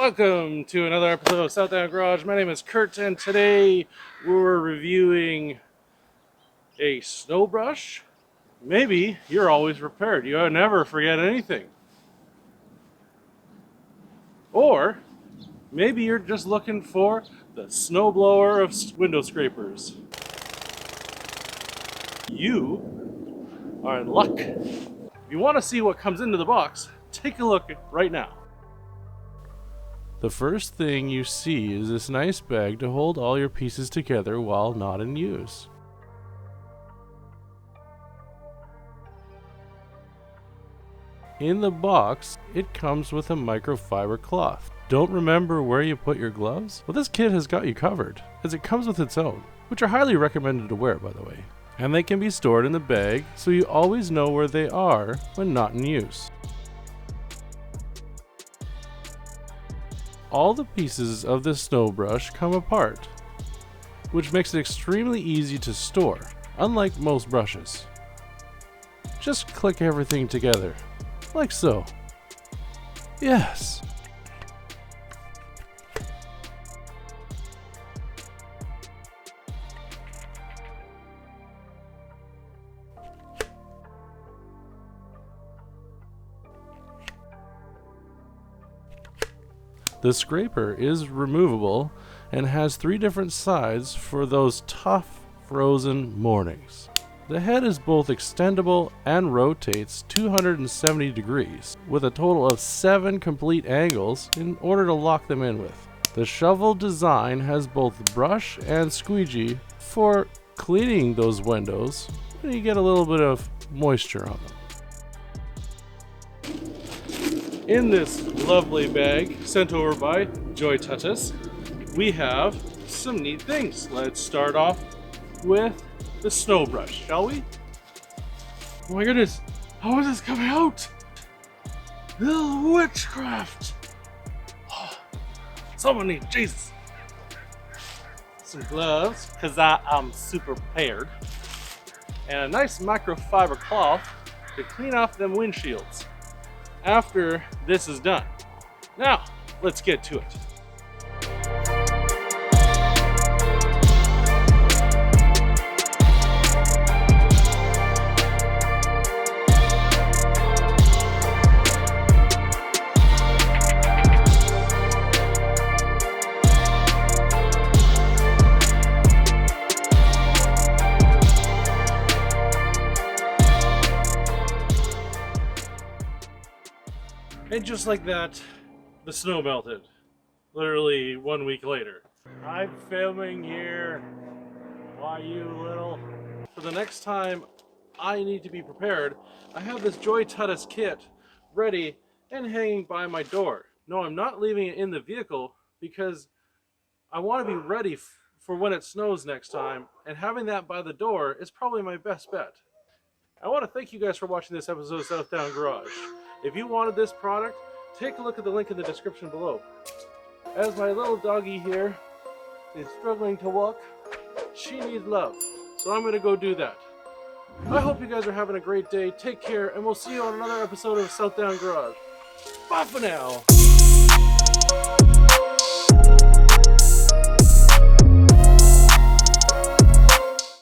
Welcome to another episode of South Down Garage. My name is Kurt, and today we're reviewing a snow brush. Maybe you're always prepared. You never forget anything. Or maybe you're just looking for the snowblower of window scrapers. You are in luck. If you want to see what comes into the box, take a look right now. The first thing you see is this nice bag to hold all your pieces together while not in use. In the box, it comes with a microfiber cloth. Don't remember where you put your gloves? Well, this kit has got you covered, as it comes with its own, which are highly recommended to wear, by the way. And they can be stored in the bag, so you always know where they are when not in use. All the pieces of this snow brush come apart, which makes it extremely easy to store, unlike most brushes. Just click everything together, like so. Yes. The scraper is removable and has 3 different sides for those tough, frozen mornings. The head is both extendable and rotates 270 degrees, with a total of 7 complete angles in order to lock them in with. The shovel design has both brush and squeegee for cleaning those windows when you get a little bit of moisture on them. In this lovely bag sent over by JoyTutus, we have some neat things. Let's start off with the snow brush, shall we? Oh my goodness, how is this coming out? Little witchcraft. Oh, someone needs Jesus. Some gloves, because I am super prepared. And a nice microfiber cloth to clean off them windshields after this is done. Now, let's get to it. And just like that, the snow melted. Literally 1 week later. I'm filming here. Why you little? For the next time I need to be prepared, I have this JoyTutus kit ready and hanging by my door. No, I'm not leaving it in the vehicle because I want to be ready for when it snows next time, and having that by the door is probably my best bet. I want to thank you guys for watching this episode of South Down Garage. If you wanted this product, take a look at the link in the description below. As my little doggy here is struggling to walk, she needs love, so I'm going to go do that. I hope you guys are having a great day. Take care, and we'll see you on another episode of South Down Garage. Bye for now!